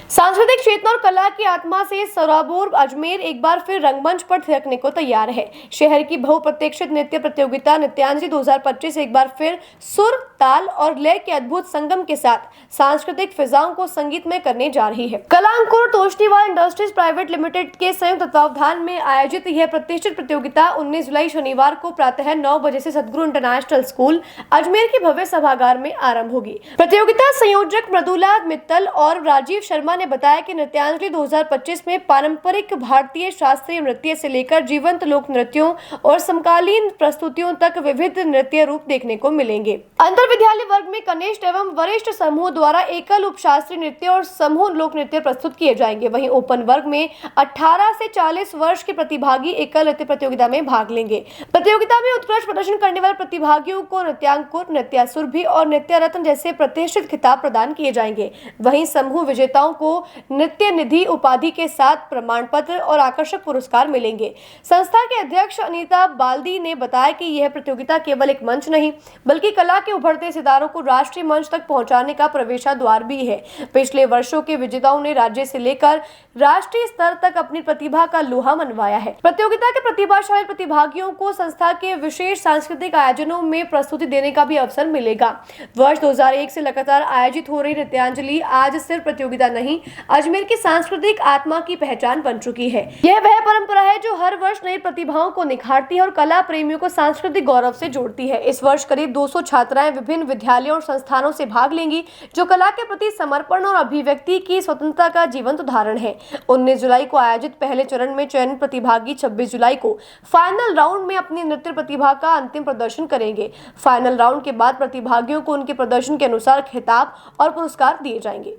सांस्कृतिक चेतना और कला की आत्मा से सराबोर अजमेर एक बार फिर रंगमंच पर थिरकने को तैयार है। शहर की बहुप्रतीक्षित नृत्य प्रतियोगिता नृत्यांजलि 2025 एक बार फिर सुर, ताल और लय के अद्भुत संगम के साथ सांस्कृतिक फिजाओं को संगीतमय करने जा रही है। कलांकुर तोष्णीवाल इंडस्ट्रीज प्राइवेट लिमिटेड के संयुक्त तत्वावधान में आयोजित यह प्रतिष्ठित प्रतियोगिता 19 जुलाई शनिवार को प्रातः 9 बजे से सदगुरु इंटरनेशनल स्कूल अजमेर के भव्य सभागार में आरंभ होगी। प्रतियोगिता संयोजक मृदुला मित्तल और राजीव शर्मा ने बताया कि नृत्यांजलि 2025 में पारंपरिक भारतीय शास्त्रीय नृत्य से लेकर जीवंत लोक नृत्यों और समकालीन प्रस्तुतियों तक विविध नृत्य रूप देखने को मिलेंगे। अंतर विद्यालय वर्ग में कनिष्ठ एवं वरिष्ठ समूह द्वारा एकल उपशास्त्रीय नृत्य और समूह लोक नृत्य प्रस्तुत किए जाएंगे। वहीं ओपन वर्ग में 18 से 40 वर्ष के प्रतिभागी एकल नृत्य प्रतियोगिता में भाग लेंगे। प्रतियोगिता में उत्कृष्ट प्रदर्शन करने वाले प्रतिभागियों को नृत्यांकुर, नृत्यासुरभि और नृत्य रत्न जैसे प्रतिष्ठित खिताब प्रदान किए जाएंगे। वहीं समूह विजेताओं को नृत्य निधि उपाधि के साथ प्रमाण पत्र और आकर्षक पुरस्कार मिलेंगे। संस्था के अध्यक्ष अनीता बाल्दी ने बताया कि यह प्रतियोगिता केवल एक मंच नहीं बल्कि कला के उभरते सितारों को राष्ट्रीय मंच तक पहुंचाने का प्रवेशाद्वार भी है। पिछले वर्षों के विजेताओं ने राज्य से लेकर राष्ट्रीय स्तर तक अपनी प्रतिभा का लोहा मनवाया है। प्रतियोगिता के प्रतिभाशाली प्रतिभागियों को संस्था के विशेष सांस्कृतिक आयोजनों में प्रस्तुति देने का भी अवसर मिलेगा। वर्ष 2001 से लगातार आयोजित हो रही नृत्यांजलि आज सिर्फ प्रतियोगिता नहीं, अजमेर की सांस्कृतिक आत्मा की पहचान बन चुकी है। यह वह परंपरा है जो हर वर्ष नई प्रतिभाओं को निखारती है और कला प्रेमियों को सांस्कृतिक गौरव से जोड़ती है। इस वर्ष करीब 200 छात्राएं विभिन्न विद्यालयों और संस्थानों से भाग लेंगी, जो कला के प्रति समर्पण और अभिव्यक्ति की स्वतंत्रता का जीवंत उदाहरण है। 19 जुलाई को आयोजित पहले चरण में चयनित प्रतिभागी 26 जुलाई को फाइनल राउंड में अपनी नृत्य प्रतिभा का अंतिम प्रदर्शन करेंगे। फाइनल राउंड के बाद प्रतिभागियों को उनके प्रदर्शन के अनुसार खिताब और पुरस्कार दिए जाएंगे।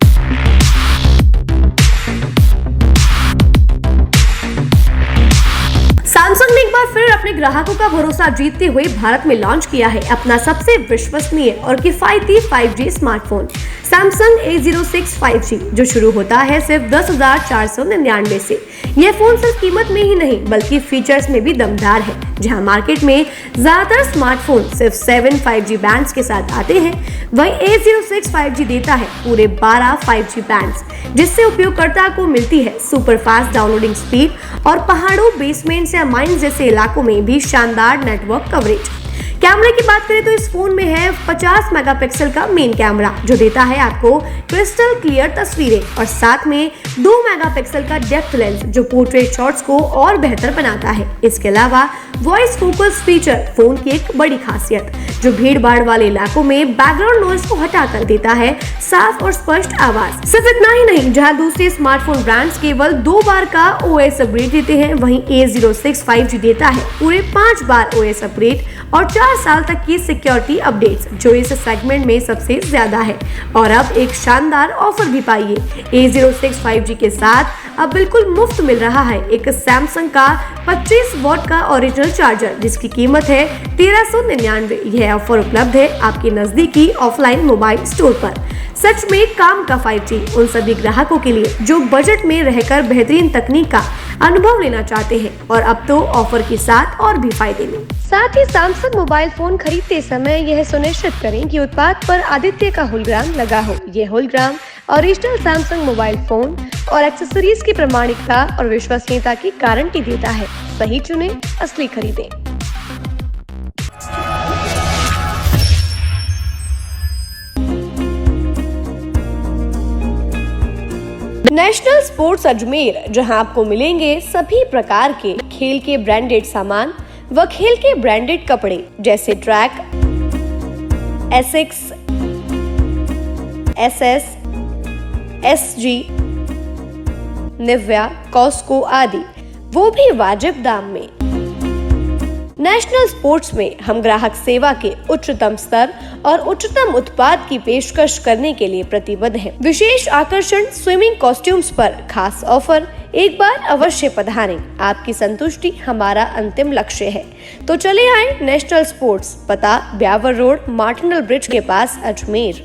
सैमसंग ने एक बार फिर अपने ग्राहकों का भरोसा जीतते हुए भारत में लॉन्च किया है अपना सबसे विश्वसनीय और किफायती 5G smartphone Samsung A06 5G, जो शुरू होता है सिर्फ 10,499 से। यह फोन सिर्फ कीमत में ही नहीं बल्कि फीचर्स में भी दमदार है। जहां मार्केट में ज्यादातर स्मार्टफोन सिर्फ 7 5G बैंड्स के साथ आते हैं, वहीं A06 5G देता है पूरे 12 5G बैंड्स, जिससे उपयोगकर्ता को मिलती है सुपर फास्ट डाउनलोडिंग स्पीड और पहाड़ों, बेसमेंट्स या माइंस जैसे इलाकों में भी शानदार नेटवर्क कवरेज। कैमरे की बात करें तो इस फोन में है 50 मेगापिक्सल का मेन कैमरा, जो देता है आपको क्रिस्टल क्लियर तस्वीरें, और साथ में 2 मेगापिक्सल का डेप्थ लेंस, जो पोर्ट्रेट शॉट्स को और बेहतर बनाता है। इसके अलावा वॉइस फोकस फीचर फोन की एक बड़ी खासियत, जो भीड़ भाड़ वाले इलाकों में बैकग्राउंड नॉइज को हटाकर देता है साफ और स्पष्ट आवाज। सिर्फ इतना ही नहीं, जहां दूसरे स्मार्टफोन ब्रांड्स केवल 2 बार का OS अपग्रेड देते हैं, वहीं A06 5G देता है पूरे 5 बार OS अपग्रेड और 4 साल तक की सिक्योरिटी अपडेट्स, जो इस सेगमेंट में सबसे ज्यादा है। और अब एक शानदार ऑफर भी पाइए। A06 5G के साथ अब बिल्कुल मुफ्त मिल रहा है एक सैमसंग का 25 वॉट का ओरिजिनल चार्जर, जिसकी कीमत है 1399। यह ऑफर उपलब्ध है आपके नजदीकी ऑफलाइन मोबाइल स्टोर पर। सच में काम का 5G उन सभी ग्राहकों के लिए जो बजट में रहकर बेहतरीन तकनीक का अनुभव लेना चाहते हैं, और अब तो ऑफर के साथ और भी फायदे में। साथ ही सैमसंग मोबाइल फोन खरीदते समय यह सुनिश्चित करें कि उत्पाद पर आदित्य का होलोग्राम लगा हो। यह hologram original Samsung mobile phone और एक्सेसरीज की प्रामाणिकता और विश्वसनीयता की गारंटी देता है। सही चुनें, असली खरीदें। नेशनल स्पोर्ट्स अजमेर, जहां आपको मिलेंगे सभी प्रकार के खेल के ब्रांडेड सामान व खेल के ब्रांडेड कपड़े, जैसे track, Asics, SS, SG, Nivia, Cosco आदि, वो भी वाजिब दाम में। नेशनल स्पोर्ट्स में हम ग्राहक सेवा के उच्चतम स्तर और उच्चतम उत्पाद की पेशकश करने के लिए प्रतिबद्ध हैं। विशेष आकर्षण स्विमिंग कॉस्ट्यूम्स पर खास ऑफर, एक बार अवश्य पधारें। आपकी संतुष्टि हमारा अंतिम लक्ष्य है। तो चले आए नेशनल स्पोर्ट्स, पता ब्यावर रोड, मार्टिनल ब्रिज के पास, अजमेर।